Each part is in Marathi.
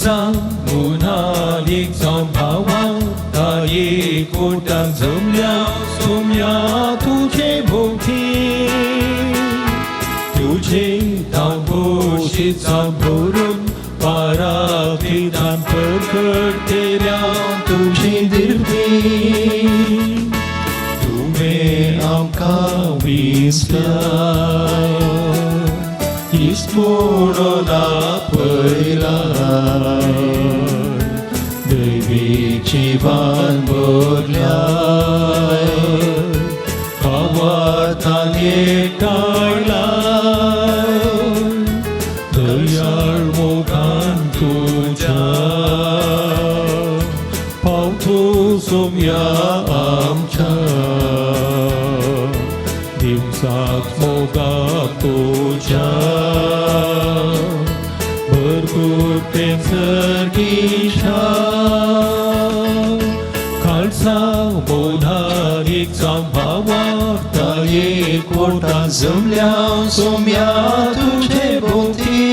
मुनालिक जाऊन भावा ताई कोटाक जमल्या सोम्या तुझे भोवती तुझे धावोशी जाऊन भरून पाराक्लितान परगडतेल्या तुझी दिर्वी तुमे आमकां विसल्या इस्मोडोना पयला दैवी जिवान भरल्या भावार्थान एकटाळला दयाळ मोगान तुझ्या पावतो सोम्या आमच्या दिवसाक मोगाक तुझ्या भरपूर पेंसर्गीशा खालसा मोनालिक जाऊन भावा ताई कोटाक जमल्या सोम्या तुझे भोवती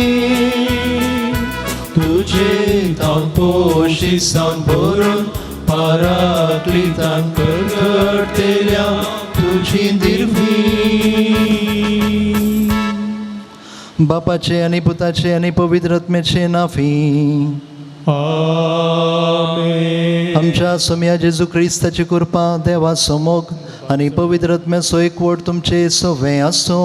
तुझे धावपोशी जाऊन भरून पाराक्लितान परगडतेल्या तुझी दिर्वी बापाचे आणि पुताचे आणि पवित्र आत्म्याचे नाफी आमेन. आमच्या सोम्या जेजू क्रिस्ताची कृपा देवा समोग आणि पवित्र आत्म्याचो एकवट तुमचे सवे आसो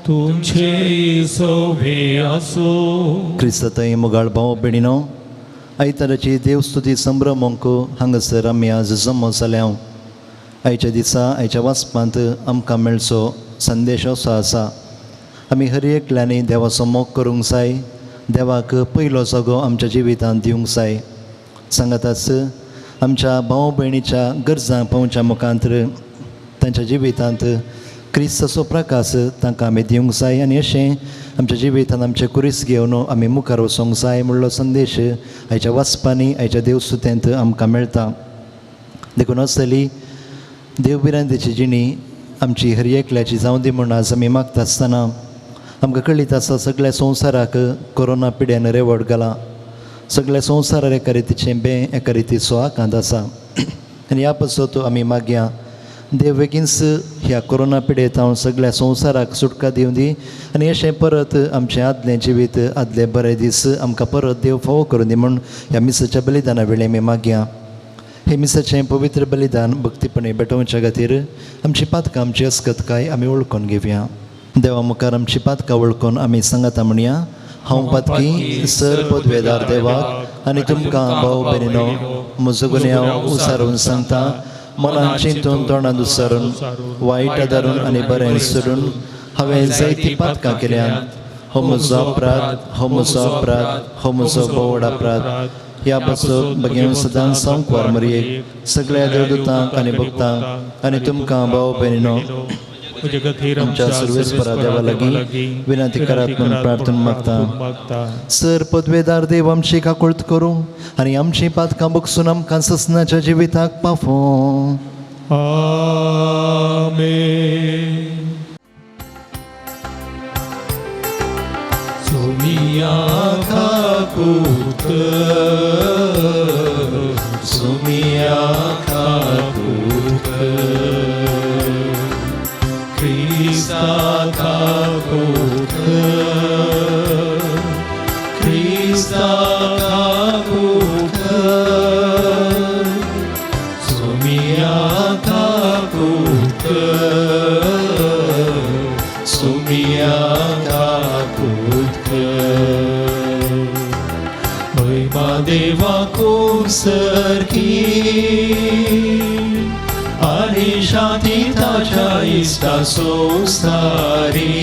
तुमचे सोभे असो. क्रिस्ताताई मुगाळ भाव बेडिनो आयताराची देवस्तुती संभ्रमोंक हांगासर आमी आज जमो जाल्या आयच्या दिसा आयच्या वाचपांत आमकां मेळचो संदेश असो आसा आमी हर एकल्यांनी देवाचो मोग करूंक जाय देवाक पयलो जागो आमच्या जिवितांत दिवंक जाय सांगाताच आमच्या भाव भयणीच्या गरजां पावच्या मुखांतर तांच्या जिवितांत क्रिस्ताचो प्रकाश तांकां आमी दिवंक जाय आनी अशें आमच्या जिवितांत आमचें कुरीस घेवन आमी मुखार वचोंक जाय म्हणलो संदेश आयच्या वाचपांनी आयच्या देवस्तुत्यांत आमकां मेळटा देखून आसतली देवबिरांतेची जिणी आमची हर एकल्याची जावं दी म्हूण आज आमी मागता आसतना आमकां कळीत आसा सगळ्या संवसाराक कोरोना पिड्यान रेवड घाला सगळ्या संवसाराक एका रितीचें एका रितीचो आकांत आसा आनी ह्या पासत आमी मागया देव बेगीनच ह्या कोरोना पिडेंत हांव सगळ्या संवसाराक सुटका दिवं दी आनी अशें परत आमचें आदलें जिवीत आदले बरे दीस आमकां परत देव फावो करून दी म्हूण ह्या मिसाच्या बलिदाना वेळी आमी मागया हे मिसाचें पवित्र बलिदान भक्तीपणे भेटोवच्या खातीर आमची पातकां आमची अस्कतकाय आमी वळखून घेवया देवा मुखार आमची पातकां वळखून आमी सांगाता म्हणया हांव पातकी सर पदवेदार देवाक आनी तुमकां भाव भयणीनो म्हजो गुन्यांव उसारून सांगता मनान चिंतून तोंडांत उसारून वायट आदारून आनी बरें सोडून हांवें जायतीं पातकां केल्यात हो म्हजो अपराध हो म्हजो अपराध हो म्हजो बोवड अपराध ह्या पासत बेगीन सदांच सांकवार मरयेक सगळ्या देवदूतांक आनी भक्तांक आनी तुमकां भाव भयणीनो आमच्या सर्वेस्परा देवा लागीं विनंती करात म्हणून प्रार्थना मागता सर पदवेदार देव आमची काकुळट करूं आनी आमची पातकां बगसून आमकां ससनाच्या जिविताक पाफो आमेन. सोमिया काकुळट सोमिया काकुळट Krista kakutka, Krista kakutka, Sumia kakutka, Sumia kakutka. Măima deva cum sărchi, आणि शांतीताच्या इष्टा संसारी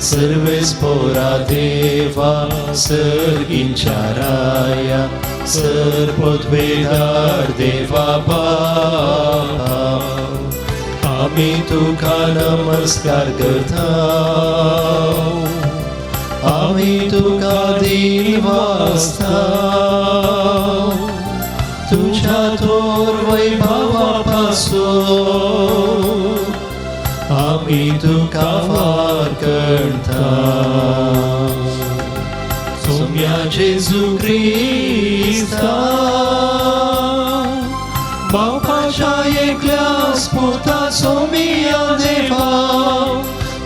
सर्वेस्पोरा देवा सर्गींच्या राया सर पदवेदार देवा बाबा आम्ही तुका नमस्कार करता आम्ही तुका दिन वाजता तुझ्या थोर वैभवापासून आम्ही तुका फार करता सोम्या जेजू ख्रिस्ता बापाच्या एकल्याच पुता सोमिया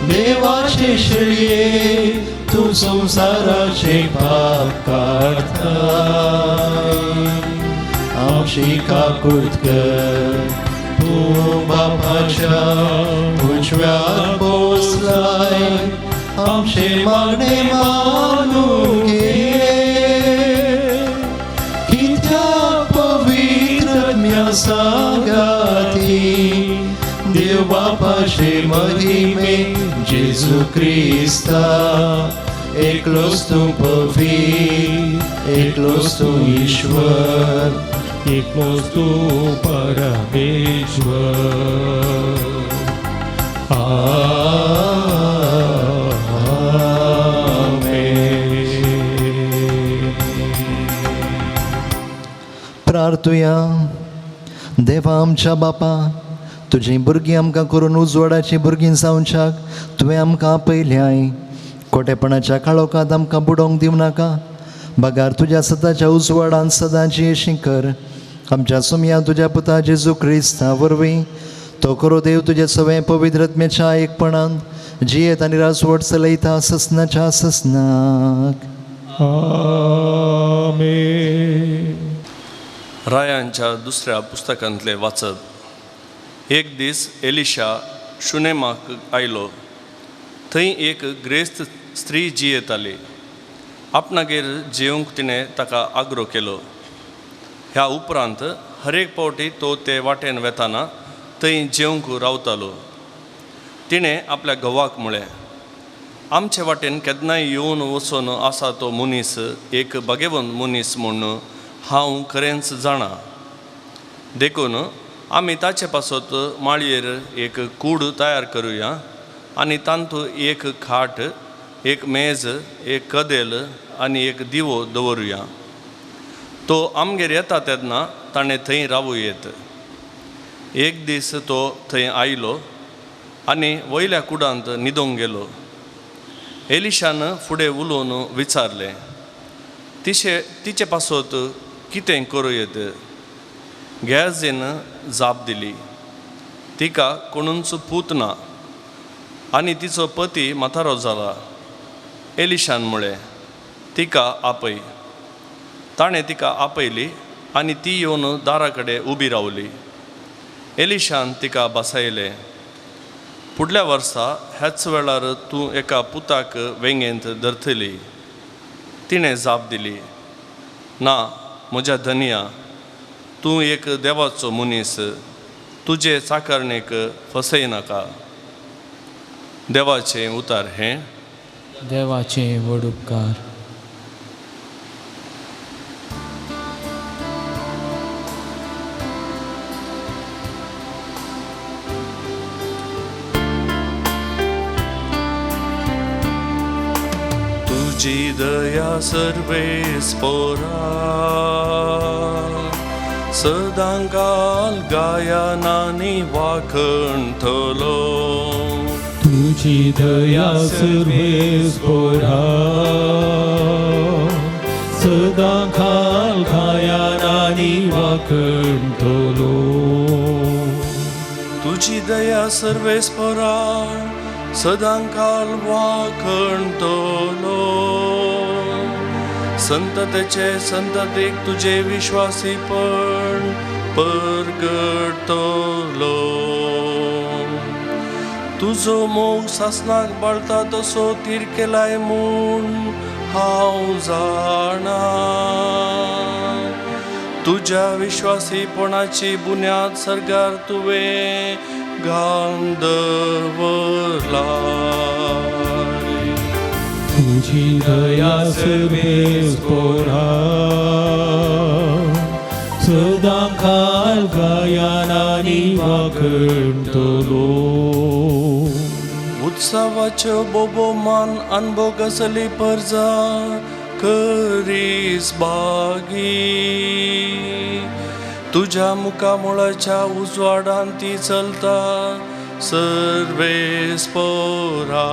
देवाचे शेळये तू संसाराचे पाप काढताय आमची काकूट कर तू बापाच्या उजव्यात बसलाय आमचे मागणे मानून घे कित्या पवित्र सांगाती देव बापाचे महिमे जेजू ख्रिस्ता एकलोच तू पवित्र एकलोच तू ईश्वर एकलोच तू परमेश्वर प्रार्थुया देवा आमच्या बापा तुझी भुरगीं आमकां करून उजवाडाची भुरगीं जावच्याक तुवें आमकां आपयल्याय खोटेपणाच्या काळोखांत आमकां बुडोवंक दिवं नाका बगार तुज्या सदाच्या उजवाडांत सदांची अशी कर आमच्या सुमया तुज्या पुता जेजू ख्रिस्ता वरवीं तो करो देव तुजे सगळे पवित्रत्मेच्या एकपणांत जियेत आनी राजवट चलयता ससनाच्या ससनाक आमेन. रायांच्या दुसऱ्या पुस्तकांतले वाचप. एक दीस एलिशा शुनेमाक आयलो. थंय एक ग्रेस्त स्त्री जियेताली. आपणागेर जेवंक तिणें ताका आग्रो केलो. ह्या उपरांत हरेक पावटी तो ते वाटेन वेताना थंय जेवंक रावतालो. तिणें आपल्या घोवाक म्हळें, आमचे वाटेन केन्नाय येवन वचून आसा तो मनीस एक भाग्यवंत मनीस म्हूण हांव खरेंच जाणा. देखून आमी ताचे पासत माळयेर एक कूड तयार करुया आनी तांतूं एक खाट, एक मेज, एक कदेल आनी एक दिवो दवरुया. तो आमगेर येता तेन्ना ताणें थंय रावूं. एक दीस तो थंय आयलो आनी वयल्या कुडांत न्हिदोंक गेलो. एलिशान फुडें उलोवन विचारलें, तिचे पासत कितें करूं? गेहजीन जाप दिली, तिका कोणूच पूत ना आनी तिचो पती म्हातारो जाला. एलिशान म्हळें, तिका आपय. ताणें तिका आपयली आनी ती येवन दारा कडेन उबी रावली. एलिशान तिका बसयलें. फुडल्या वर्सा ह्याच वेळार तूं एका पुताक वेंगेंत धरतली. तिणें जाप दिली, ना म्हज्या धनिया, तूं एक देवाचो मनीस, तुजे चाकरणेक फसयनाका. देवाचें उतार हें. देवाचें व्हड उपकार. तुझी दया सर्वेस पोरा, सदांकाल गायनानी वाखणटलो. तुझी दया सर्वेस पोरा, सदां काल गायनानी वाखणटलो. तुझी दया सर्वेस पोरा, सदांकाल वाखणटलो. संततेचे संततेक तुझे विश्वासीपण परगटलो. तुजो मोग सासनाक बाळता तसो तीर केलाय म्हूण हांव जाणा. तुज्या विश्वासीपणाची बुन्याद सर्गार तुवें घालून दवरला. तुझी दया सर्वेस पोरा, सदां काल गायनानी वाखणटलो. उत्सवाच्यो बोबोमान अनभो गसली पर्जा करीस बागी. तुझ्या मुखामुळाच्या उजवाडान ती चलता सर्वेस पोरा.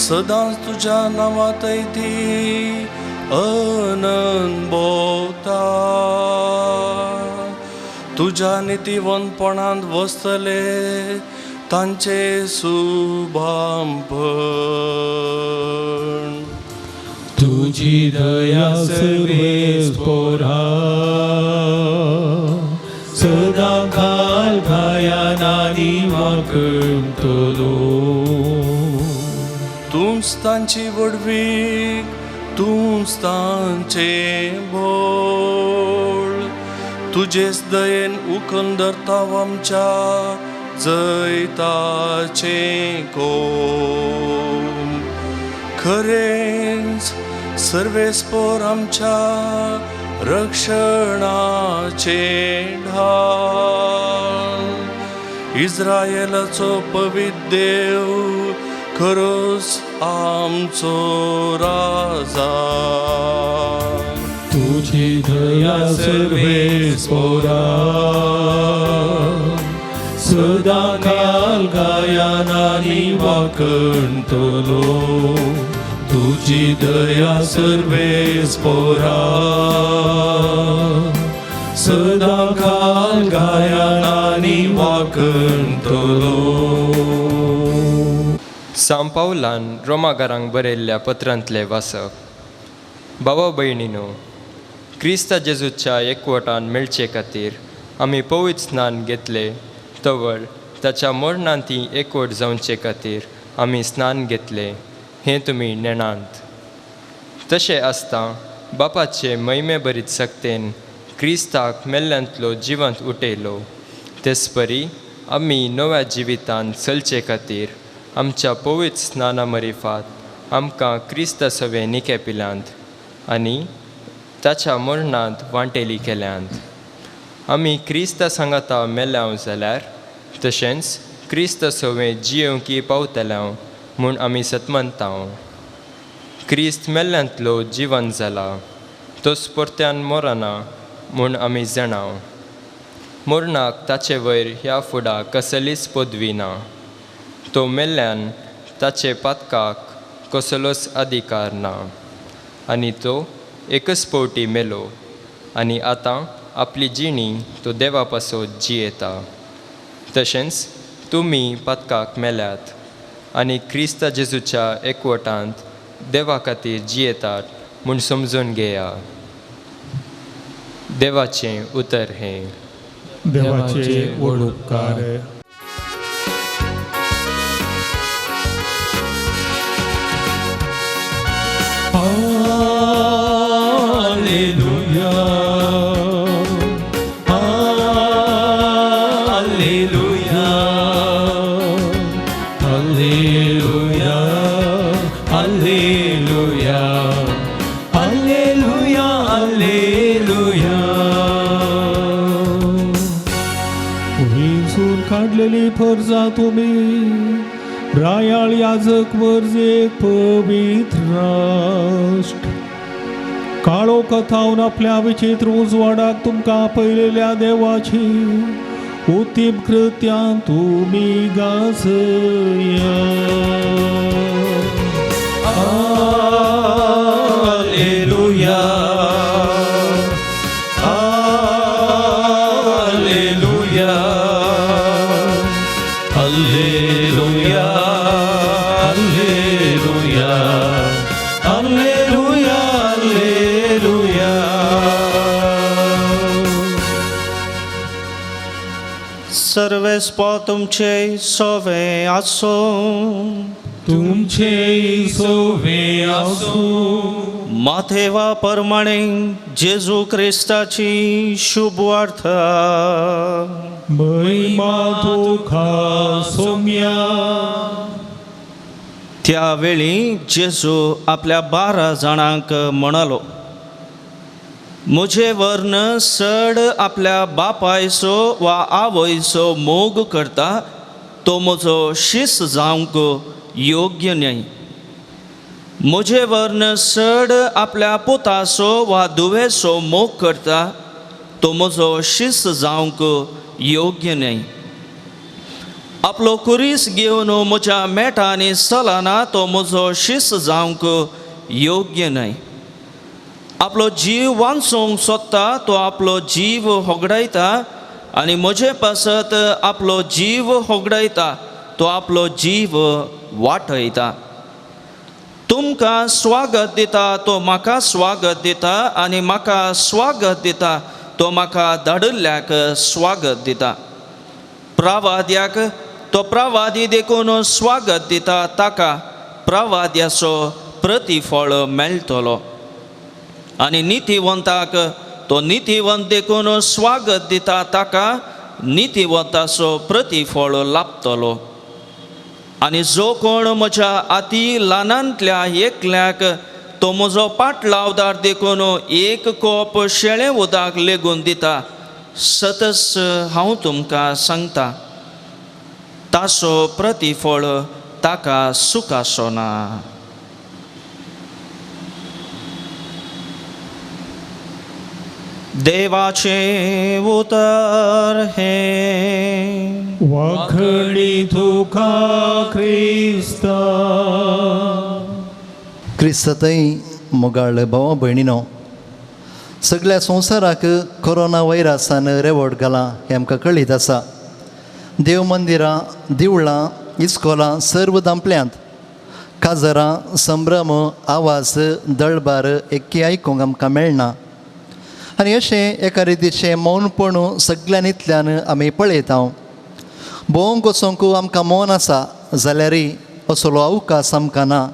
सदांच तुझ्या नावात ती आनंद भोवता. तुझ्या नितीवंतपणांत वसतले तांचे शुभांपण. तुझी दया सर्वेस पोरा सदा काल गायनानी वाकणतलो. तूंच तांची वडवीक, तूंच तांचे बोळ. तुजेच दयेन उखल धरता आमच्या जैताचे कोम. खरेंच सर्वेस्पोर आमच्या रक्षणाचे ढाल. इस्रायेलाचो पवित्र देव खरोच आमचो राजा. तुझी दया सर्वेस पोरा सदा काल गायनानी वाकणतलो. तुझी दया सर्वेस पोरा सदा काल गायनानी वाकणतलो. सांत पावलान रोमाकारांक बरयल्ल्या पत्रांतले वाचप. भावा भयणीनो, क्रिस्ता जेजूच्या एकवटान मेळचे खातीर आमी पवित्र स्नान घेतले तवळ ताच्या मरणांती एकवट जावचे खातीर आमी स्नान घेतले हें तुमी नेणांत. तशें आसता बापाचे महिमे बरीत सक्तेन क्रिस्ताक मेल्ल्यांतलो जिवंत उठयलो. तेच परी आमी नव्या जिवितांत चलचे खातीर आमच्या पवित्र स्नाना मरिफात आमकां क्रिस्त सवे निकेपिल्यांत आनी ताच्या मरणांत वांटेली केल्यांत. आमी क्रिस्ता सांगाता मेल्यांव जाल्यार तशेंच क्रिस्त सवे जियोंकी पावतल्यांव म्हूण आमी सतमंतांव. क्रिस्त मेल्ल्यांतलो जिवन जाला, तोच परत्यान मरना म्हूण आमी जाणाव. मरणाक ताचे वयर ह्या फुडां कसलीच पदवी ना. तो मेल्ल्यान ताचे पातकाक कसलोच अधिकार ना आनी तो एकच पावटी मेलो आनी आतां आपली जिणी तो देवा पासत जियेता. तशेंच तुमी पातकाक मेल्यात आनी क्रिस्ता जेजूच्या एकवटांत देवा खातीर जियेतात म्हूण समजून घेया. देवाचें उतर हें. देवाचे व्हड उपकार. Alleluia, Alleluia, Alleluia, Alleluia, Alleluia, Alleluia. उंचून काढलेली फर्जा तुम्ही रायाळ याजक वर्जेक पवित्र राष्ट्र काळो कथावन आपल्या विचित्र उजवाडाक तुमकां आपयलेल्या देवाची उत्तीम कृत्यां तुमी गाजया. Alleluia, Alleluia, Alleluia, Alleluia, Alleluia, Alleluia. सर्वेस्पो तुमचे सोवे आसो. तुमचे सोवे आसो. माथेवा प्रमाणे जेजू क्रिस्ताची शुभ वार्ता. महिमा तुका सोम्या. त्यावेळी जेजू आपल्या 12 जाणांक म्हणालो, म्हजे वर्ण चड आपल्या बापायचो वा आवयचो मोग करता तो म्हजो शिस जावंक योग्य न्हय. म्हजे वर्ण चड आपल्या पुताचो वा धुवेचो मोग करता तो म्हजो शिस जावंक योग्य न्हय. आपलो कुरीस घेवन म्हज्या मेटा आनी सलाना तो म्हजो शिस जावंक योग्य न्हय. आपलो जीव वांचूंक सोदता तो आपलो जीव होगडायता आनी म्हजे पासत आपलो जीव होगडायता तो आपलो जीव वाटयता. तुमकां स्वागत दिता तो म्हाका स्वागत दिता आनी म्हाका स्वागत दिता तो म्हाका धाडिल्ल्याक स्वागत दिता. प्रवाद्याक तो प्रवादी देखून स्वागत दिता ताका प्रवाद्याचो प्रतिफळ मेळटलो. आनी नितीवंताक तो नितीवंत देखून स्वागत दिता ताका नितीवंताचो प्रतिफळ लाभतलो. आनी जो कोण म्हज्या अती ल्हानांतल्या एकल्याक तो म्हजो पाटलावदार देखून एक कोप शेळें उदक लेगून दिता, सतस हांव तुमकां सांगता ताचो प्रतिफळ ताका सुखाचो ना. देवाचे उतर हे. वाखडी तुका क्रिस्ता. क्रिस्ततय मोगाळ भावा भयणीनो, सगळ्या संवसाराक कोरोना व्हायरसान रेवड घालां हें आमकां कळीत आसा. देव मंदिरां, देवळां, इस्कॉलां सर्व दांपल्यांत काजरां, संभ्रम, आवाज, दळबार एक्की आयकूंक आमकां मेळना. आनी अशें एका रितीचें मौनपण सगळ्यांनीतल्यान आमी पळयता. भोवंक वचोंक आमकां मौन आसा जाल्यारय असलो अवकाश आमकां ना.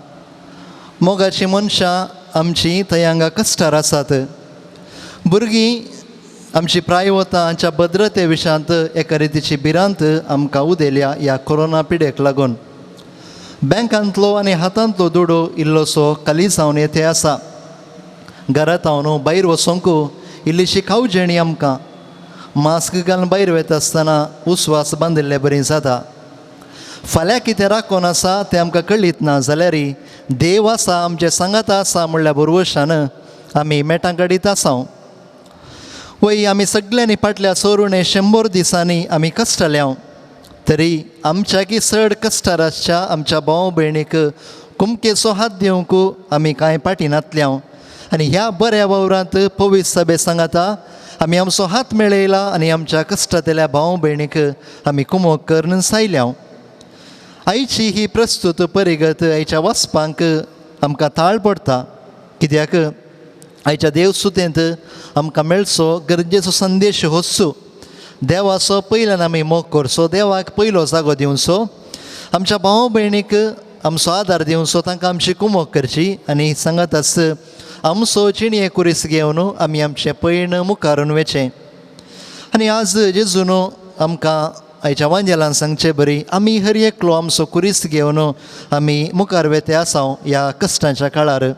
मोगाचीं मनशां आमचीं थंय हांगा कश्टार आसात. भुरगीं आमची प्रायवतांच्या भद्रते विशांत एका रितीची भिरांत आमकां उदेल्या ह्या कोरोना पिडेक लागून. बँकांतलो आनी हातांतलो दुडो इल्लोसो खाली जावन येथे आसा. घरांत हांव भायर वचोंक इल्लीशी खावजेणी आमकां. मास्क घालून भायर वयता आसतना उस्वास बांदिल्ले बरी जाता. फाल्यां कितें राखून आसा तें आमकां कळीत ना जाल्यारय देव आसा आमचे सांगाता आसा म्हणल्या भरवशान आमी मेटां काडीत आसा. वय आमी सगळ्यांनी फाटल्या 100 दिसांनी आमी कश्टाल्या. तरी आमच्याकी चड कश्टाराच्या आमच्या भाव भयणीक कुमकेचो हात दिवंक आमी कांय फाटी नातल्या. आनी ह्या बऱ्या वावरांत पवित्र सभे सांगाता आमी आमचो हात मेळयला आनी आमच्या कश्टातल्या भाव भयणीक आमी कुमक करून सायल्या. आयची ही प्रस्तुत परिगत आयच्या वाचपांक आमकां ताळ पडटा. कित्याक आयच्या देवसुतेंत आमकां मेळचो गरजेचो संदेश होचो. देवाचो पयल्यान आमी मोग करचो, देवाक पयलो जागो दिवचो, आमच्या भाव भयणीक आमचो आदार दिवचो, तांकां आमची कुमक करची आनी सांगाताच आमचो चिणये कुरीस घेवन आमी आमचें पैण मुखारून वेचें. आनी आज जेजून आमकां आयच्या वांजेलान सांगचें बरी आमी हर एकलो आमचो कुरीस घेवन आमी मुखार वेते आसा ह्या कश्टांच्या काळार.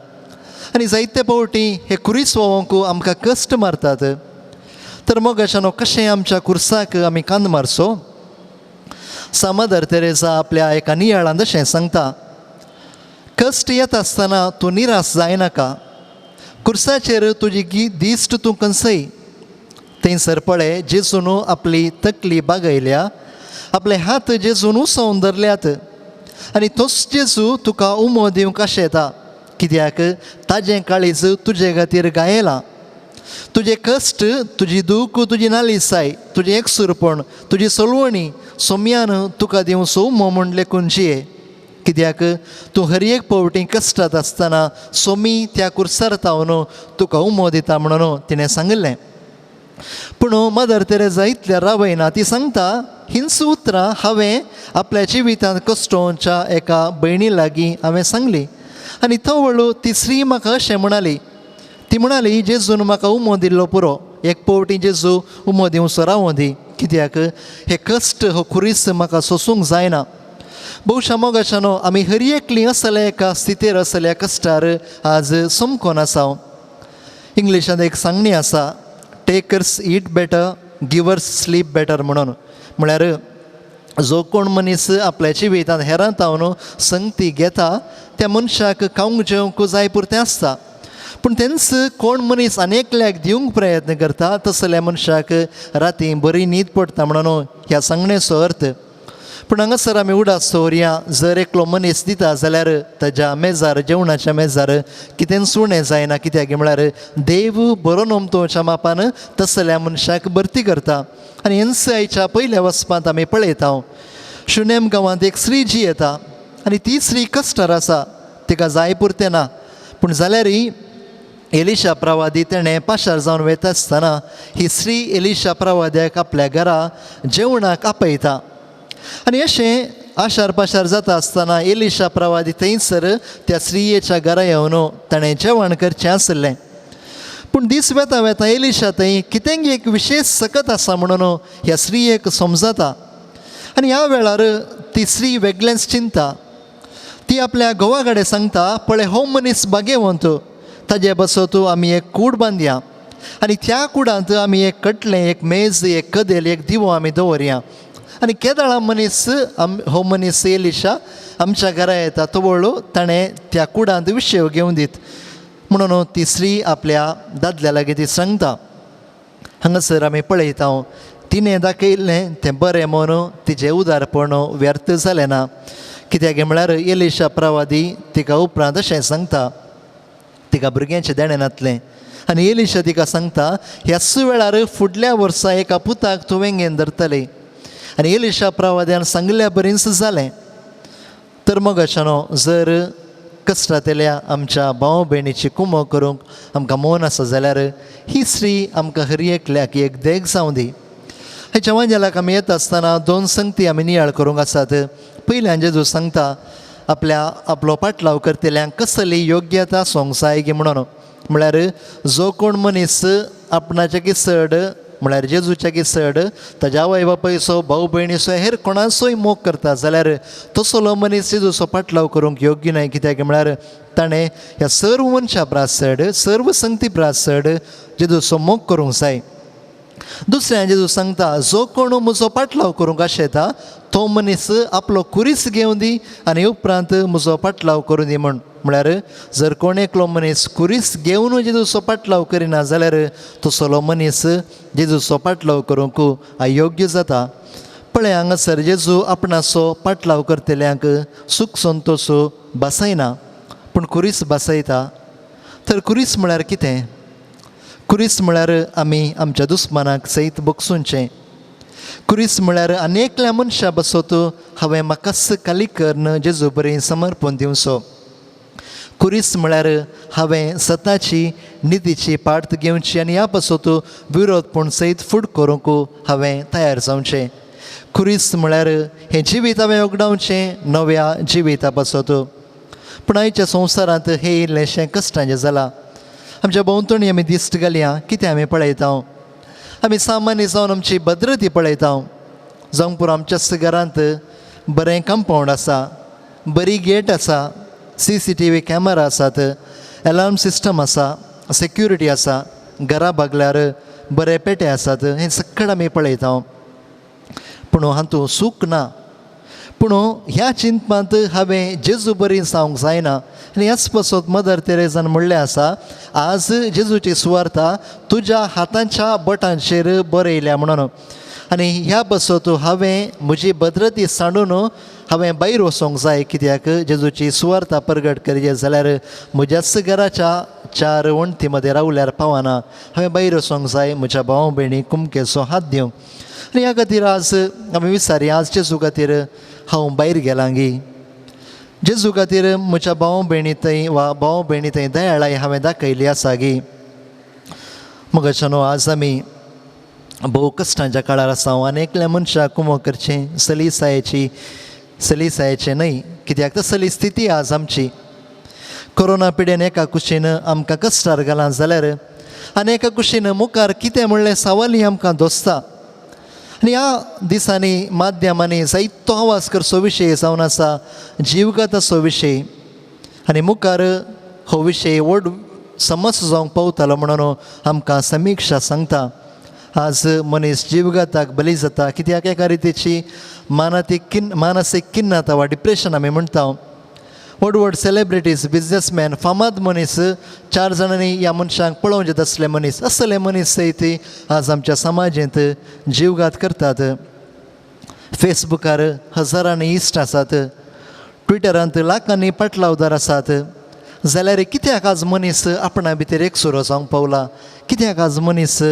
आनी जायते फावटी हे कुरीस वोवंक आमकां कश्ट मारतात. तर मोगाच्यानो कशें आमच्या कुर्साक आमी कांद मारचो. मदर तेरेसा आपल्या एका नियाळांत अशें सांगता, कश्ट येता आसतना तूं निराश जायनाका. कुर्साचेर तुजी दिश्ट तूं कंसय. थंयसर पळय जेजून आपली तकली बागयल्या, आपले हात जेजून उसोवन धरल्यात आनी तोच जेजू तुका उमो दिवंक आशेता. कित्याक ताजें काळीज तुजे खातीर गायलां. तुजे कश्ट, तुजी दूख, तुजी नालिसाय, तुजें एकसुरपण, तुजी सलवणी सोम्यान तुका दिवचो उमो म्हूण लेखून जिये. कित्याक तूं हर एक फावटी कश्टांत आसतना सोमी त्या कुर्सार तावन तुका उमो दिता म्हणून तिणें सांगलें. पूण मदर तेरेसा इतल्या रावयना. ती सांगता, हिंच उतरां हांवें आपल्या जिवितांत कश्टोवच्या एका भयणी लागीं हांवें सांगली. आनी तो वळू तिसरी म्हाका अशें म्हणाली. ती म्हणाली, जेजून म्हाका उमो दिल्लो पुरो. एक फावटी जेजू उमो दिवचो रावूं दी. कित्याक हे कश्ट हो खुरीस म्हाका सोसूंक जायना. भोवशा मोगाच्यानो आमी हर एकलीं असल्या एका स्थितीर असल्या कश्टार आज समकोन आसा. इंग्लिशांत एक सांगणी आसा, टेकर्स ईट बेटर, गिवर्स स्लीप बेटर म्हणून. म्हळ्यार जो कोण मनीस आपल्या जिवितांत हेरांत तावन संगती घेता त्या मनशाक खावंक जेवंक जाय पुरतें आसता. पूण तेंच कोण मनीस आनेकल्याक दिवंक प्रयत्न करता तसल्या मनशाक राती बरी न्हीद पडटा म्हणून ह्या सांगणेचो अर्थ. पूण हांगासर आमी उडास दवरया, जर एकलो मनीस दिता जाल्यार ताच्या मेजार, जेवणाच्या मेजार कितें सुणें जायना. कित्याक म्हळ्यार देव बरो नोमतोच्या मापान तसल्या मनशाक भरती करता. आनी हेंच आयच्या पयल्या वचपांत आमी पळयता, शुनेम गांवांत एक स्त्री जी येता आनी ती स्त्री कश्टार आसा, तिका जाय पुरतें ना. पूण जाल्यारय एलिशा प्रवादी तेणें पाशार जावन वयता आसतना ही स्त्री एलिशा प्रवाद्याक आपल्या घरा जेवणाक आपयता. आनी अशें आशार पाशार जाता आसतना एलिशा प्रवादी थंयसर त्या स्त्रियेच्या घरा येवन ताणें जेवण करचें आसलें. पूण दीस वेता वेता एलिशा थंय कितेंय एक विशेश सकत आसा म्हणून ह्या स्त्रियेक समजता. आनी ह्या वेळार ती स्त्री वेगळेंच चिंता. ती आपल्या घोवा कडेन सांगता, पळय हो मनीस बागेवंत, ताजे बसत आमी एक कूड बांदया आनी त्या कुडांत आमी एक कटलें, एक मेज, एक कदेल, एक दिवो आमी दवरया. आनी केदाळा मनीस हो मनीस एलिशा आमच्या घरा येता तो वळू ताणें त्या कुडांत विशेव घेवन दीत म्हणून ती स्त्री आपल्या दादल्या लागीं ती सांगता. हांगासर आमी पळयता तिणें दाखयल्लें तें बरें म्हणून तिचें उदारपण व्यर्थ जालें ना. कित्याक म्हळ्यार एलिशा प्रवादी तिका उपरांत अशें सांगता, तिका भुरग्यांचें देणें नातलें. आनी एलिशा तिका सांगता, ह्याच वेळार फुडल्या वर्सा एका पुताक तूं वेंगेन धरतलें. आनी एलिशा प्रवाद्यान सांगल्या बरींच जालें. तर मग न्हू, जर कश्टांतल्या आमच्या भाव भयणीची कुमो करूंक आमकां मौन आसा जाल्यार ही स्त्री आमकां हर एकल्याक एक देग जावं दी. हेच्या वांजेलाक आमी येता आसतना 2 संगती आमी नियाळ करूंक आसात. पयल्यान जेजू सांगता आपलो पाटलाव करतल्यांक कसली योग्यता आसूंक जाय गी म्हणून. म्हळ्यार जो कोण मनीस आपणाचे किसड म्हळ्यार जेजूच्या किसड ताज्या आवय बापायचो, भाऊ भयणीचो, हेर कोणाचोय मोग करता जाल्यार तसलो मनीस जेजूचो पाटलाव करूंक योग्य न्हय. कित्याक म्हळ्यार ताणें ह्या सर्व मनशां प्रासड, सर्व संगती प्रासड जेजूचो मोग करूंक जाय. दुसऱ्यान जेजू सांगता, जो कोण म्हजो पाटलाव करूंक आशेता तो मनीस आपलो कुरीस घेवन दी आनी उपरांत म्हजो पाटलाव करूं दी म्हूण. म्हळ्यार जर कोण एकलो मनीस कुरीस घेवन जेजूचो पाटलाव करिना जाल्यार तसलो मनीस जेजूचो पाटलाव करूंक अयोग्य जाता. पळय हांगासर जेजू आपणाचो पाटलाव करतल्यांक सूख संतोश बसयना पूण कुरीस बसयता. तर कुरीस म्हळ्यार कितें? कुरीस म्हळ्यार आमी आमच्या दुस्मानाक सयत बोगसूंचें. कुरीस म्हळ्यार अनेकल्या मनशां बसत हांवें म्हाकाच काली करन जेजू बरें समर्पण दिवचो. कुरीस म्हळ्यार हांवें स्वताची नितीची पार्थ घेवची आनी ह्या बसत विरोधपूण सयत फूड करूंक हांवें तयार जावचें. कुरीस म्हळ्यार हें जिवीत हांवें उगडावचें नव्या जिविता बसत. पूण आयच्या संवसारांत हें इल्लेंशें कश्टाचें जालां. आमच्या भोंवतणी आमी दिश्ट घालया, कितें आमी पळयता? आमी सामान्य जावन आमची भद्रती पळयता. जावंक पुरो आमच्याच घरांत बरें कंपावंड आसा, बरी गेट आसा, CCTV कॅमेरा आसात, अलार्म सिस्टम आसा, सेक्युरिटी आसा, घरा भागल्यार बरे पेटे आसात, हें सगळें आमी पळयता. पूण हातूंत सूख ना. पूण ह्या चिंतपांत हांवें जेजू बरी जावंक जायना. आनी ह्याच पासत मदर तेरेजान म्हणलें आसा, आज जेजूची सुवार्ता तुज्या हातांच्या बोटांचेर बरयल्या म्हणून. आनी ह्या बसत हांवें म्हजी भद्रती सांडून हांवें भायर वचोंक जाय. कित्याक जेजूची सुवार्ता प्रगट करचें जाल्यार म्हज्याच घराच्या 4 वण्टी मदें रावल्यार पावना. हांवें भायर वचोंक जाय, म्हज्या भाव भयणीक कुमकेचो हात दिवंक. आनी ह्या खातीर आज आमी विचारया, आज जेजू खातीर हांव भायर गेलां गी. जेजू खातीर म्हज्या भाव भयणी थंय वा भाव भयणी थंय दयाळाय हांवें दाखयली आसा गी. मगच्यान आज आमी भोव कश्टांच्या काळार आसा. अनेकल्या मनशाक कुमो करचें सलिसायेचें न्हय. कित्याक तसली स्थिती आज आमची. कोरोना पिडेन एका कुशीन आमकां कश्टार घालां जाल्यार आनी एका कुशीन मुखार कितें म्हणलें सवाली आमकां दोसता. आनी ह्या दिसांनी माध्यमांनी जायतो आवाज करचो विशय जावन आसा, जीवघाताचो विशय. आनी मुखार हो विशय व्हड समस्या जावंक पावतलो म्हणून आमकां समिक्षा सांगता. आज मनीस जीवघाताक बली जाता. कित्याक एका रितीची मानसीक खिन्नता वा डिप्रेशन आमी म्हणटा. व्हड व्हड सेलिब्रिटीज, बिझनेसमॅन, फामाद मनीस 4 जाणांनी ह्या मनशांक पळोवंक येत असले मनीस, असले मनीस सयत आज आमच्या समाजांत जीवघात करतात. फेसबुकार हजारांनी इश्ट आसात, ट्विटरांत लाखांनी पाटलावदार आसात, जाल्यार कित्याक आज मनीस आपणा भितर एक सुरो जावंक पावला? कित्याक आज मनीस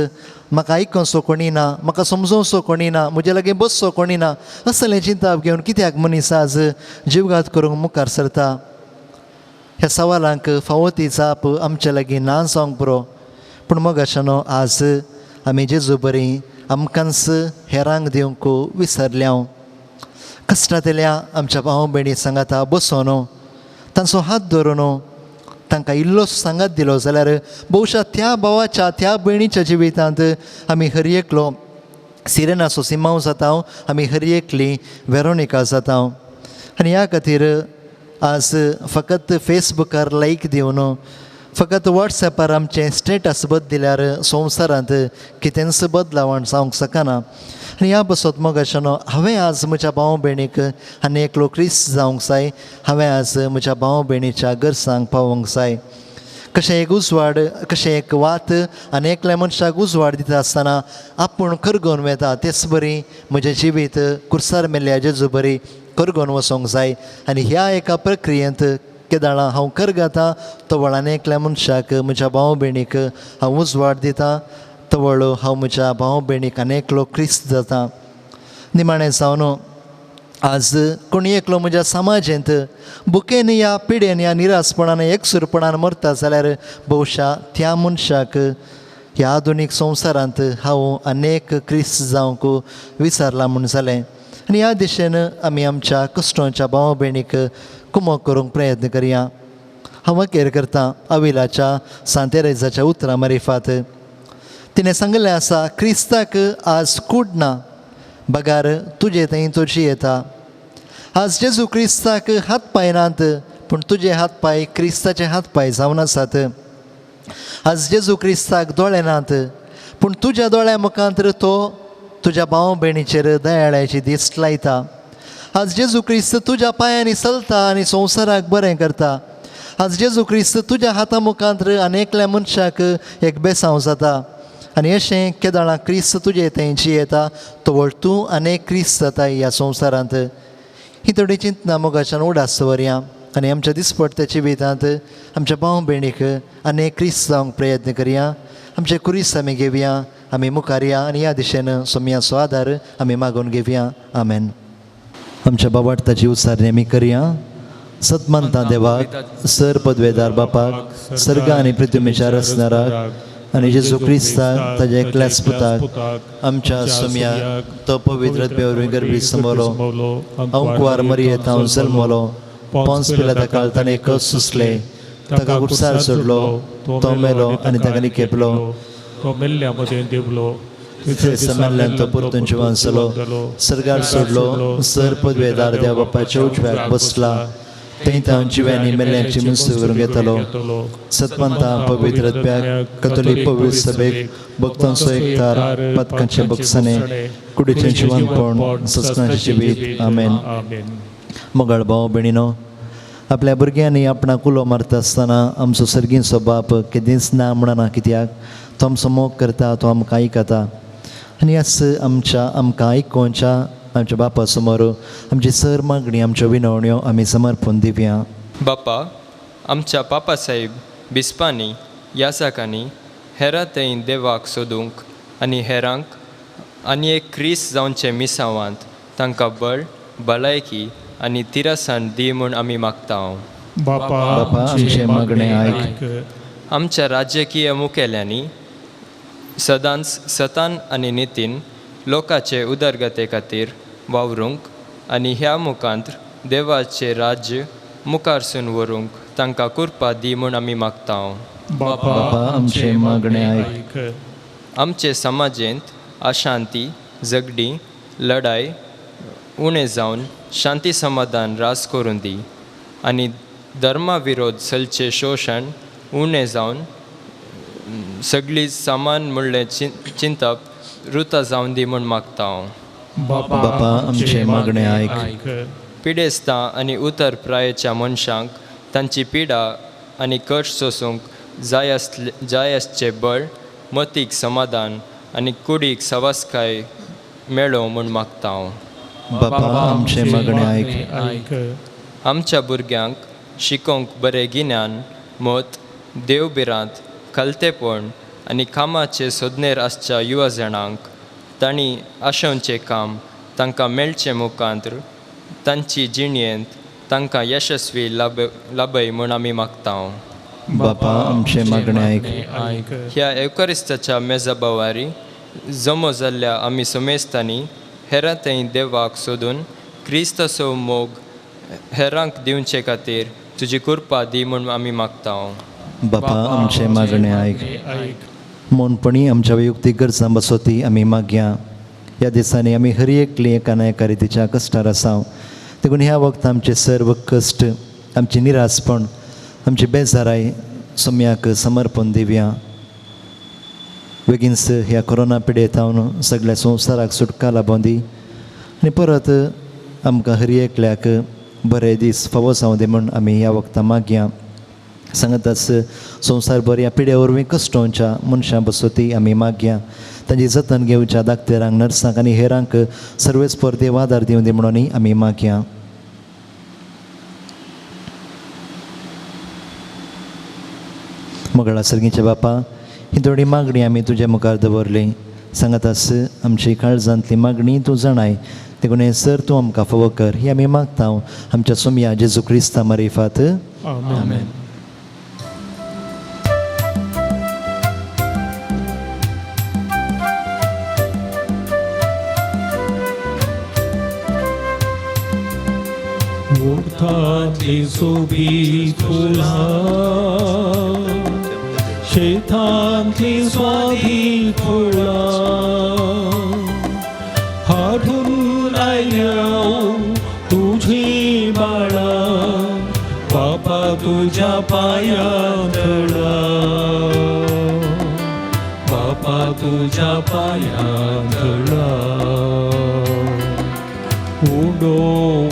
म्हाका आयकोसो कोणी ना, म्हाका समजोवचो कोणी ना, म्हजे लागीं बसचो कोणी ना, असलें चिंता घेवन कित्याक मनीस आज जीवघात करूंक मुखार सरता? ह्या सवालांक फावो ती जाप आमचे लागीं ना जावंक पुरो. पूण मोगाशानो आज आमी जेजू बरी आमकांच हेरांक दिवंक विसरल्या. कश्टांतल्या आमच्या भाव भयणी सांगाता बसोन तांचो हात धरून तांकां इल्लो सांगात दिलो जाल्यार भोवशा त्या भावाच्या त्या भयणीच्या जिवितांत आमी हर एकलो सिरेना सोसिमांव जाता, आमी हर एकली वेरोनिका जाता. आनी ह्या खातीर आज फकत फेसबुकार लायक दिवन, फकत वॉट्सॅपार आमचें स्टेटस बदलिल्यार संवसारांत कितेंच बदलावण जावंक शकना. आनी ह्या बसत मोगाशानो हांवें आज म्हज्या भाव भयणीक आनी एकलो क्रिस्त जावंक जाय. हांवें आज म्हज्या भाव भयणीच्या गरजांक पावोवंक जाय. कशें एक उजवाड, कशें एक वात आनी एकल्या मनशाक उजवाड दिता आसतना आपूण करगोवन वेता, तेच बरी म्हजें जिवीत कुर्सार मेल्ल्या जेजू बरी करगोवन वचोंक जाय. आनी ह्या एका प्रक्रियेंत केदाळां हांव करगाता, तवळ आनी एकल्या मनशाक म्हज्या भाव भयणीक हांव उजवाड दिता, तवळ हांव म्हज्या भाव भयणीक आनी एकलो क्रिस्त जाता. निमाणें जावन आज कोणी एकलो म्हज्या समाजेंत बुकेन या पिडेन या निरासपणान एकसुरपणान मरता जाल्यार भोवशा त्या मनशाक ह्या आधुनीक संवसारांत हांव अनेक क्रिस्त जावंक विसरला म्हूण जालें. आनी ह्या दिशेन आमी आमच्या कश्टांच्या भाव भयणीक कुमो करूंक प्रयत्न करया. हांव केर करतां अविलाच्या सांतेरेजाच्या उतरां मारिफात. तिणें सांगलें आसा, क्रिस्ताक आज कूड ना, बगार तुजे थंय तो जियेता. आज जेजू क्रिस्ताक हात पांय नात, पूण तुजे हात पांय क्रिस्ताचे हात पांय जावन आसात. आज जेजू क्रिस्ताक दोळे नात, पूण तुज्या दोळ्या मुखांतर तो तुज्या भाव भयणीचेर दयाळ्याची दिश्ट लायता. आज जेजू क्रिस्त तुज्या पांयांनी चलता आनी संवसाराक बरें करता. आज जेजू क्रिस्त तुज्या हाता मुखांतर अनेकल्या मनशाक एक बेसांव जाता. आनी अशें केदाळां क्रिस्त तुजे थंय जियेता, तवळ तूं अनेक क्रिस्त जाता ह्या संवसारांत. ही थोडी चिंतना मोगाच्यान उडास दवरया आनी आमच्या दिसपट्ट्या जिवितांत आमच्या भाव भयणीक अनेक क्रिस्त जावंक प्रयत्न करया. आमचे कुरीस आमी घेवया, आमी मुखार या आनी ह्या दिशेन सोम्याचो आदार आमी मागून घेवया. आमेन. आमच्या बाबाटाची उसारणी आमी करया. सतमंता देवाक, सर पदवेदार बापाक, सर्ग आनी पृथ्वीच्या रचणाराक आनी जेजू क्रिस्ताक ताच्या एकल्याच पुताक आमच्या सोम्याक तो पवित्र बेवरी गरबी समोलो, अंकुवार मरयेंत हांव जल्मलो, पोंस पिलाता काळ ताणें कस सुसले, ताका कुडसार सोडलो, तो मेलो आनी ताका निकेपलो, तो मेल्ल्या मदें देवलो, मेल्ल्यान तो परतून जिवान जालो, सर्गार सोडलो, सर पदवेदार देवा बापाच्या उजव्याक बसला, थंय तांव जिव्यांनी मेल्ल्यांची मुस्त करून घेतलो. सतपंता पवित्र प्याक कतोलीक पवित्र सभेक भक्तांचो एकतार पथकांचे बक्षणे कुडीचें जिवनपण ससनाचें जिवीत. आमेन. मोगाळ भाव भयणीनो, आपल्या भुरग्यांनी आपणाक उलो मारता आसतना आमचो सर्गीचो बाप केदींच ना म्हणना, कित्याक तो आमचो मोग करता, तो आमकां आयकता. आनी आमकां आयकोवच्या आमच्या बापा समोर आमची सर मागणी, आमच्यो विनवण्यो आमी समर्पण दिवया. बापा, आमच्या पापा साहेब बिस्पांनी यासाकांनी हेरां थंय देवाक सोदूंक आनी हेरांक आनी एक क्रिस्त जावचे मिसावांत तांकां बळ, भलायकी आनी तिरासान दी म्हूण आमी मागता. बापा आमचे मागणें आयक. आमच्या राजकीय मुखेल्यांनी सदांच सतान आनी नितीन लोकांचे उदरगते खातीर वावरूंक आनी ह्या मुखांत देवाचें राज्य मुखारसून व्हरूंक तांकां कृपा दी म्हूण आमी मागता. बापा आमचे मागणें आयक. आमचे समाजेंत अशांती, झगडी, लढाय उणें जावन शांती समाधान रास करून दी आनी धर्मा विरोध चलचे शोशण उणें जावन सगळी सामान म्हणलें चिंतप रुता जावन दी म्हूण मागता. बापा आमचे मागणें आयक. पिडेस्तां आनी उतर प्रायेच्या मनशांक तांची पिडा आनी कश्ट सोसूंक जाय आसचे बळ, मतीक समाधान आनी कुडीक सवासकाय मेळो म्हूण मागता. बापा आमचे मागणे ऐक. ऐक. आमच्या भुरग्यांक शिकोवंक बरें गिन्यान, मोत, देवबिरांत, कलतेपण आनी कामाचे सोदनेर आसच्या युवा जाणांक तांणी आशोवचें काम तांकां मेळचे मुखांत्र तांची जिणेंत तांकां यशस्वी लाभय म्हूण आमी मागतांव. बापा आमचे मागणे ऐक. ऐक. ह्या एवकारिस्ताच्या मेजाबावारी जमो जाल्ल्या आमी समेस्तांनी हेरां थंय देवाक सोदून क्रिस्ताचो मोग हेरांक दिवचे खातीर तुजी कृपा दी म्हूण आमी मागतांव. बापा आमचे मागणे ऐक. ऐक. मोनपणी आमच्या वैयक्तीक गरजां बसोती आमी मागया. ह्या दिसांनी आमी हर एकली एकाने तिच्या कश्टार आसाव. देखून ह्या वखदां आमचे सर्व कश्ट, आमची निरासपण, आमची बेजाराय सोम्याक समर्पण दिवया. बेगीनच ह्या कोरोना पिडेतावन सगळ्या संवसाराक सुटका लाभोवन दी आनी परत आमकां हर एकल्याक बरे दीस फावो जावं दी म्हूण आमी ह्या वखदां मागया. सांगताच संवसारभर ह्या पिड्या वरवीं कश्टोवच्या मनशां बसोती आमी मागया. तांची जतन घेवच्या दाक्तेरांक, नर्सांक आनी हेरांक सर्वेस्पर देव आदार दिवं दी म्हणून आमी मागया. मंगळा सर्गीच्या बापा, ही थोडी मागणी आमी तुज्या मुखार दवरली. सांगतास आमची काळजांतली मागणी तूं जाणाय. देखून हे सर तूं आमकां फावो कर ही आमी मागता आमच्या सोम्या जेजू क्रिस्ता मारिफात. आमेन. उठतातली सोबी फुला, शेतांतली स्वाधी फुला, हाडून आयल्या तुझी बाळा, बापा तुझ्या पायांत धडा, बापा तुझ्या पायांत धडा. उडो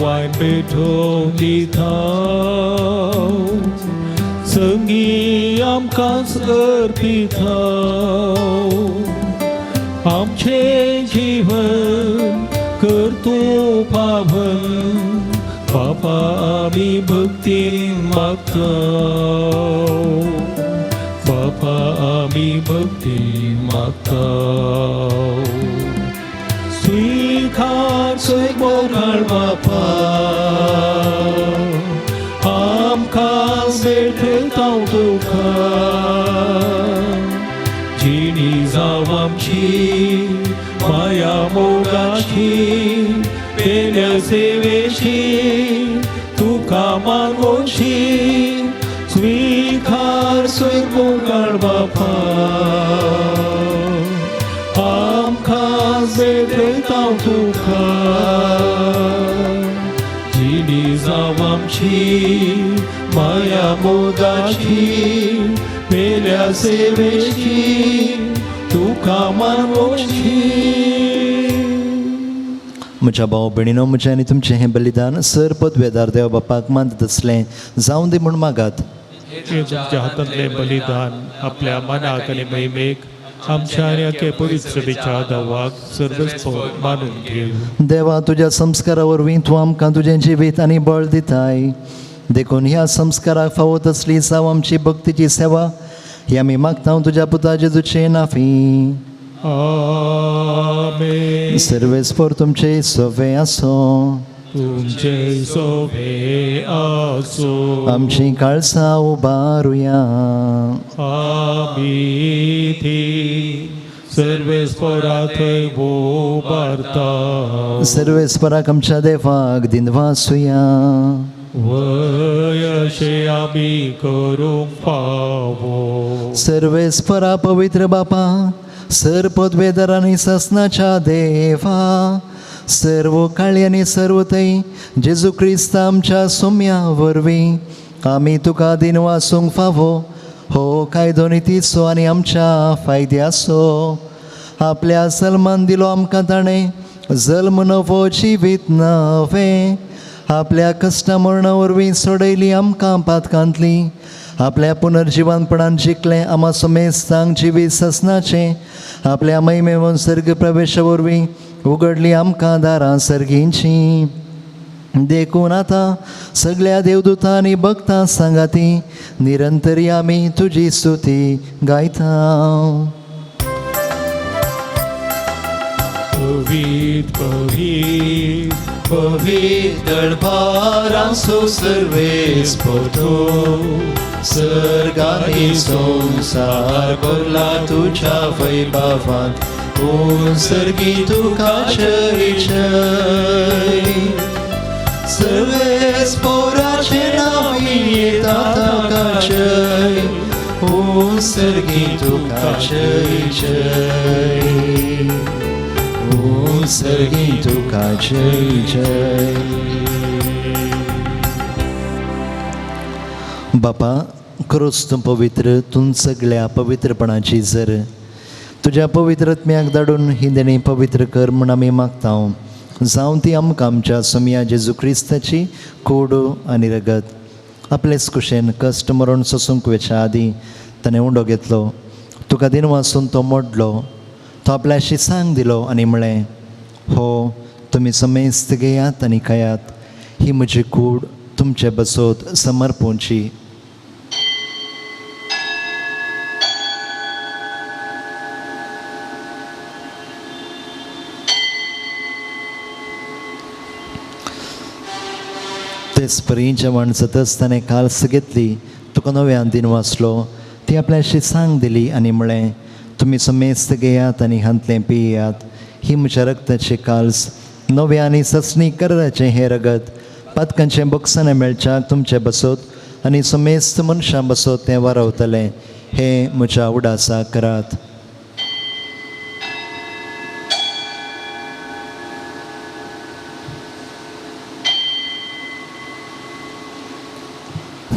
वाय पेटोवंक दिता, संगी आमकांच अर्पिता. आमचे जीवन कर तूं पावन, बापा आमी भक्तीन मागता, बापा आमी भक्तीन मागता. स्वीकार मोगाळ बापा, आमकां भेटता तुका. जिणी जाव आमची माया मोगाची, पेल्या सेवेची तुका मागोची. स्वीकार मोगाळ बापा, आमकां भेटता तुका. जिणी जाव आमची माया मोगाची, पेल्या सेवेची तुका मागोची. म्हज्या भाव भयणीनो, म्हजें आनी तुमचें हें बलिदान सर पदवेदार देव बापाक मानत असलें जावं दी म्हूण मागात. हे तुमच्या हातांतलें बलिदान आपल्या मनाक आनी महिमेक आमच्या आनी अख्खे पवित्रतेच्या दावाक सर्वस्व मानून घेव. देवा, तुज्या संस्कारा वरवीं तूं आमकां तुजें जिवीत आनी बळ दिताय. देखून ह्या संस्काराक फावो तसली जावं आमची भक्तीची सेवा ही आमी मागता तुज्या पुता जेजूचे नांवी. आमेन. सर्वेस्पर तुमचे सोवे आसो. तुमचे सोबे आसो. आमची काळसां उबारुया. आमी थी सर्वेस्परा थंय उबारता. सर्वेस्पराक आमच्या देवाक दिनवासुया. वय अशें आमी करूंक फावो. सर्वेस्परा पवित्र बापा, सर पदवेदार आनी ससनाच्या देवा, सर्व काळी आनी सर्व थंय जेजू क्रिस्त आमच्या सोम्या वरवीं आमी तुका दिन वासूंक फावो हो कायदो नितीचो आनी आमच्या फायद्याचो. आपल्या सलमान दिलो आमकां ताणें जल्म नवो जिवीत नवें. आपल्या कश्टा मरणा वरवीं सोडयली आमकां पातकांतली. आपल्या पुनर्जिवानपणान जिखलें आमा समेस्तांक जिवीत ससनाचें. आपल्या महिमेवन सर्ग प्रवेशा वरवीं उगडली आमकां दारां सर्गींची. देखून आतां सगळ्या देवदूतांनी भक्तां सांगाती निरंतरी आमी तुजी स्तुती गायता. पवित पवित पवित दळभारांचो सर्वेस पोतो, सर्गानी संसार भरला तुझ्या वैभवांत. ओ सर्गी तुका जय जय. सर्वेस पोराचे नावी येता ताका जय. ओ सर्गी तुका जय जय. ओ सर्गी तुका जय जय. बापा, खरोच तूं पवित्र, तूं सगळ्या पवित्रपणाची जर. तुज्या पवित्रत्म्याक धाडून ही देणी पवित्र कर म्हूण आमी मागता. जावं ती आमकां आमच्या सोम्या जेजू क्रिस्ताची कूड आनी रगत. आपलेच कुशेन कश्ट मरण सोसूंक वेच्या आदीं ताणें उंडो घेतलो. तुका दिन वाचून तो मोडलो. तो आपल्याशी सांग दिलो आनी म्हळें, हो तुमी समेस्त घेयात आनी खायात. ही म्हजी कूड तुमचे बसोत समर्पोवची. तेच परी जेवण सतत ताणें काल्स घेतली. तुका नव्यान दिन वाचलो. ती आपल्याशी सांग दिली आनी म्हळें, तुमी समेस्त घेयात आनी हांतलें पियात. ही म्हज्या रक्ताचे काल्स, नव्या आनी ससणी कराराचें हें रगत. पातकांचें बक्षांत मेळच्याक तुमचे बसोत आनी समेस्त मनशां बसोत तें वारवतलें. हें म्हज्या उडासा करात.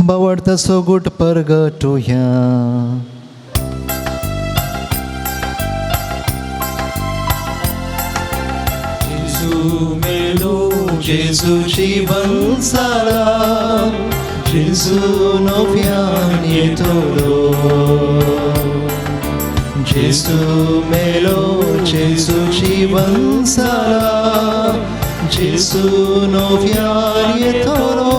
बावडतासो गुट परगटुया. जेजू मेलो, जेजू जीवन जाला. जेजू नव्यान येतलो. जेजू मेलो, जेजू जीवन जाला. जेजू नव्यान येतलो.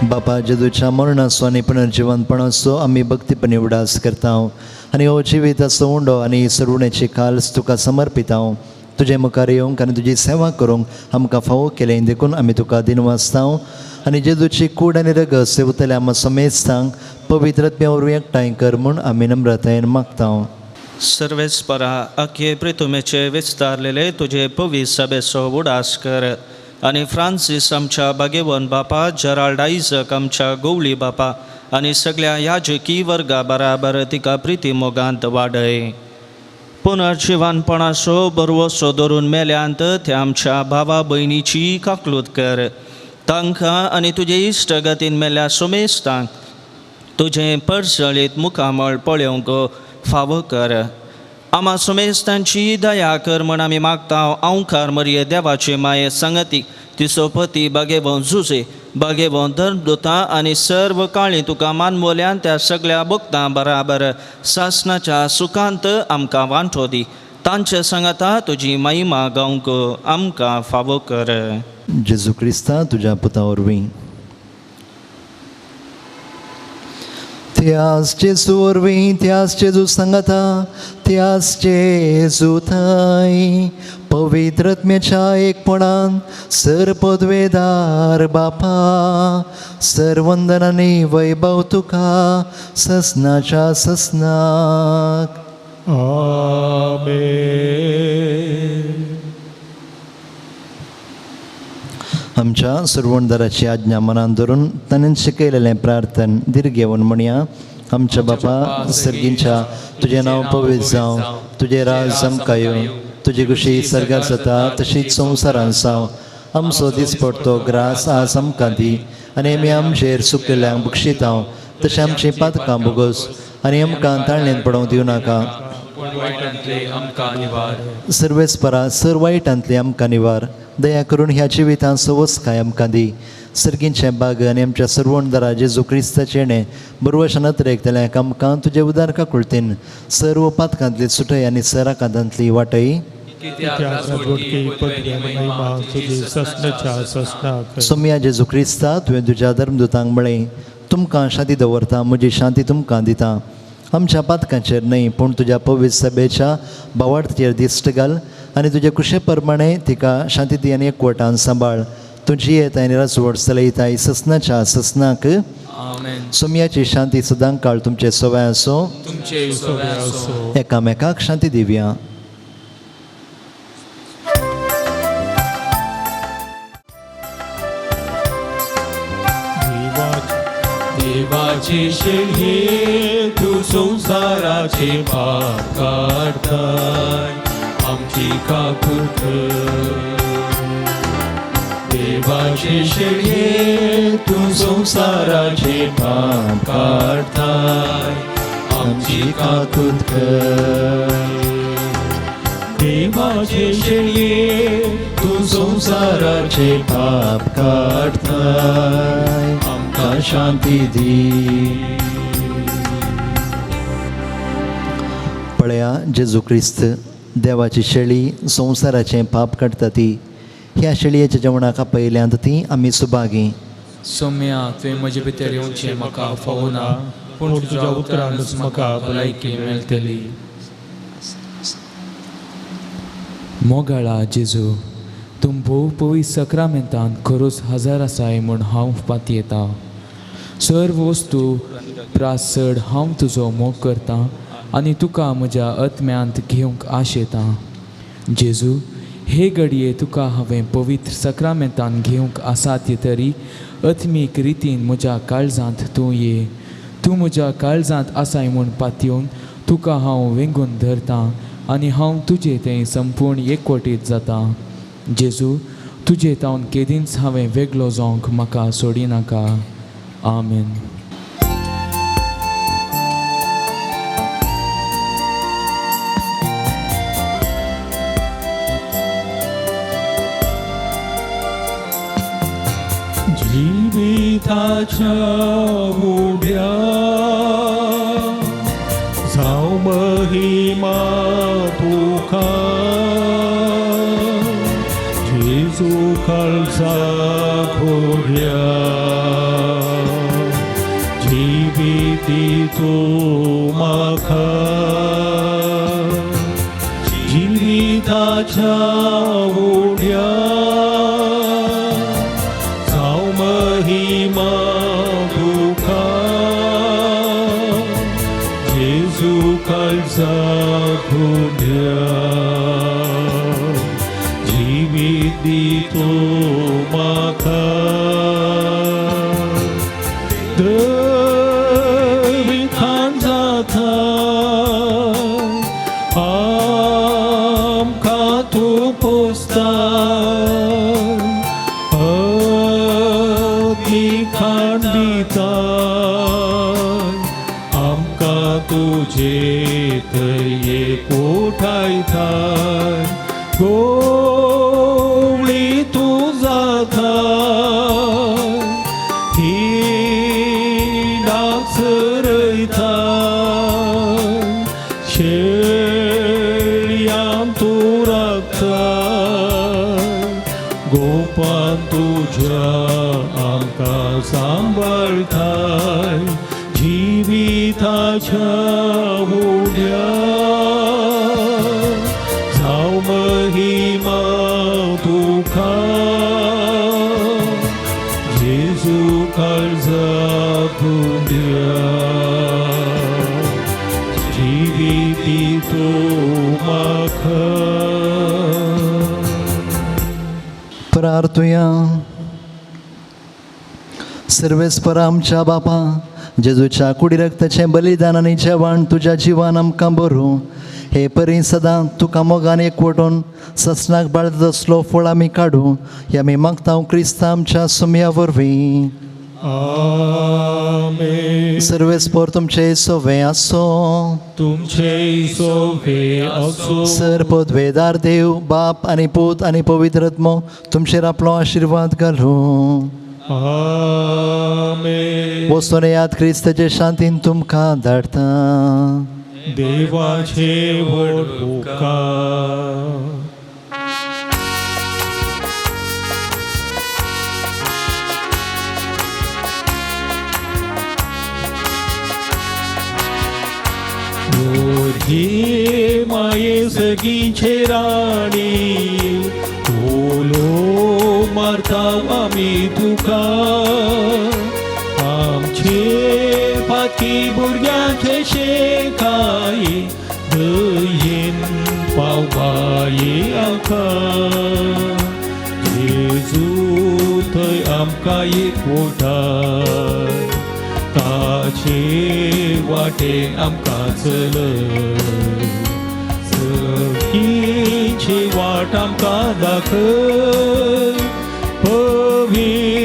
बापा, जेजूच्या मरणाचो आनी पुनर्जिवनपणाचो आमी भक्तीपणी उडास करता. आनी हो जिविताचो उंडो आनी सरुणेची काल्स तुका समर्पिता. तुजे मुखार येवंक आनी तुजी सेवा करूंक आमकां फावो केलें देखून आमी तुका दिन वाचता. आनी जेजूची कूड आनी रगत सेवतल्या आमकां समेस्तांक पवित्रत्म्या वरवीं एकठांय कर म्हूण आमी नम्रतायेन मागता. सर्वेस्परा अख्खे प्रितुमेचे विस्तारलेले तुझे पवित्र सभेचो उडास कर. आनी फ्रांसीस आमच्या बागेवन बापा, जराल्ड आयझक आमच्या गवळी बापा आनी सगळ्या याजकी वर्गा बराबर तिका प्रिती मोगांत वाडय. पुनर्जिवनपणाचो बरवसो धरून मेल्यांत त्या आमच्या भावा भयणीची काकलूत कर. तांकां आनी तुजे इश्टगतीन मेल्ल्या सोमेस्तांक तुजें परसळीत मुखामळ पळोवंक फावो कर. आमा सोमेस्तांची दया कर म्हण आमी मागता. ओंकार मरिये देवाचे माये संगतीक तिचो पती बागेवं जुजे, बागेवं धर्मदुतां आनी सर्व काळी तुका मानमोल्यान त्या सगळ्या भक्तां बराबर सासणाच्या सुखांत आमकां वांटो दी. तांचे सांगता तुजी महिमा गावंक आमकां फावो कर. जेजू क्रिस्ता, तुज्या पुता वरवीं. त्याच जेजू वरवीं, त्याच जेजू सांगता, त्याच जेजू थंय पवित्रत्म्याच्या एकपणान सर पदवेदार बापा, सर्वंदनांनी वैभव तुका ससनाच्या ससनाक. आमेन. आमच्या सुरवणदाराची आज्ञा मनान धरून ताणें शिकयलेलें प्रार्थन दीर्घ घेवन म्हणया. आमच्या बापा सर्गींच्या, तुजें नांव पवित्र जावं, तुजें राज आमकां येवं, तुजी कुशी सर्गार जाता तशीच संवसारांत जावं. आमचो दिसपडटो ग्रास आज आमकां दी आनी आमी आमचेर चुकलेल्यांक बक्षिता तशें आमचीं पातकां बोगोस आनी आमकां ताळणेंत पडोवंक दिवं नाका. सर्वेस्परा सर वायटांतले आमकां निवार. दया करून ह्या जिवितांचो वस्काय आमकां दी. सर्गींचे बाग आनी आमच्या सर्वणदारा जेजू क्रिस्ताचे येणे बरोवशनात रेखतल्याक आमकां तुजे उदार काकुळतेन सर्व पातकांतली सुटय आनी सराकांतांतली वाटय सोम्या जेजू क्रिस्ता तुवें तुज्या धर्मदुतांक म्हळें तुमकां शांती दवरता म्हजी शांती तुमकां दिता. आमच्या पातकांचेर न्हय पूण तुज्या पवित्र सभेच्या भावार्थेचेर दिश्ट घाल आनी तुजे कुशे प्रमाणे तिका शांती दी आनी एकवटान सांबाळ. तुजी येत आनी राजवट चलयताय ससनाच्या ससनाक. सोम्याची शांती सदां काळ तुमचे सोवाय आसो. एकामेकाक शांती दिवया. देवाचे शेळये तू संसाराचे पाप काढताय आमची काकूट. देवाचे शेळये तू संसाराचे पाप काढताय आमची काकूट कर. देवाचे शेळये तू संसाराचे पाप काढताय आमका शांती दी. पळया जेजू क्रिस्त देवाची शेळी संवसाराचें पाप काडटा ती. ह्या शेळयेच्या जेवणाक पयल्यांत ती आमी सुभागी. सौम्या तुवें म्हजे भितर येवचें म्हाका फावो ना पूण तुज्या उतरानूच म्हाका भलायकी मेळटली. मोगाळा जेजू तूं भोव पवित्र सक्रामेंतान खरोच हजर आसाय म्हूण हांव पातयेता. सर्व वस्तू प्रास चड हांव तुजो मोग करतां आनी तुका म्हज्या आत्म्यांत घेवंक आशेतां. जेजू हे घडये तुका हांवें पवित्र सक्रामेंतान घेवंक आसात तरी आत्मीक रितीन म्हज्या काळजांत तूं ये. तूं म्हज्या काळजांत आसाय म्हूण पातयेवन तुका हांव वेंगून धरतां आनी हांव तुजें तें संपूर्ण एकवटीत जाता. जेजू तुजे तावन केदींच हांवें वेगळो जावंक म्हाका सोडिनाका. आमेन. जिविताच्या उड्या जाव महिमा तुका जेजू काळजा घोड्या जिविती तूं म्हाका जिविताच्या उड्या महिमा तुका जेजू काळजा घोड्या जिवीत दितो म्हाका. दविधान जाता आमकां तूं पोसता खंडिता आमकां तुजे थंय कोठायताय. गोवळी तूं जाता ही डाक चरयता शेळयां तूं राखता गोपान तुज्या आमकां सांबाळताय. जिविताच्या उड्या जाव महिमा तुका जेजू काळजा घोड्या जिवीत दितो म्हाका. प्रार्थुया. सर्वेस्पर आमच्या बापा जेजूच्या कुडी रक्ताचें बलिदान आनी जेवण तुज्या जिवान आमकां बरो हे परी सदां तुका मोगान एकवटून ससनाक बाळगत असलो फळ आमी काडूं हे आमी मागता क्रिस्ता आमच्या सुमया वरवीं. आमेन. सर्वेस्पर तुमचे सोवे आसो. तुमचे सोवे असो. सर्पद्वेदार देव बाप आनी पूत आनी पवित्र आत्मो तुमचेर आपलो आशिर्वाद घालूं. आमेन. वस्तून याद क्रिस्ताचे शांतीन तुमकां धाडटा. देवाचे व्हड उपकार. हे माये सगीचे राणी, ओलो मारता आमी तुका. आमचे फाती भुरग्यांचे शेकाय, दयेन पावबाये आमकां. जेजू थंय आमकां एकवटाय, ताचे वाटेन आमकां चलय. सगळींची वाट आमकां दाखय, पवित्रपणीची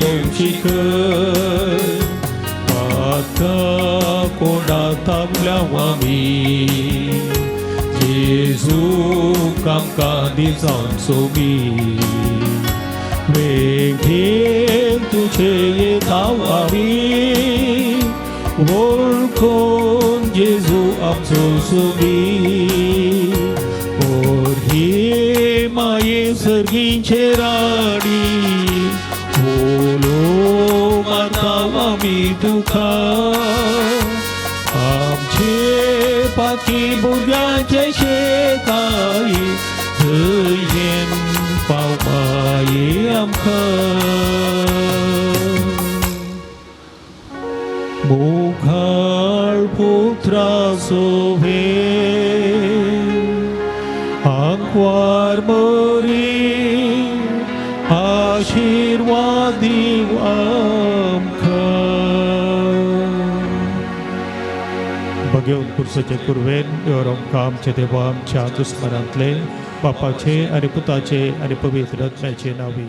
कोंची कर. आतां कोणाक थांबल्याव आमी, जेजूक आमकां दिसांत सोबी. वेगेन तुझे येताव आमी, वळखून जेजू आमचो सोबी. हे माये सर्गीचे राणी, ओलो मारताव आमी तुका. आमचे पाकी भुरग्यांचे शेकाय, दयेन पावबाये आमकां. मुखार पुत्राचो भेद, आंकवार मरी आशिर्वाद दीव आमकां. भगेवन पुरसाचे कुरवेन देवर आमकां आमचे देवा आमच्या दुस्मनांतले बापाचे आनी पुताचे आनी पवित्र आत्म्याचे नांवी.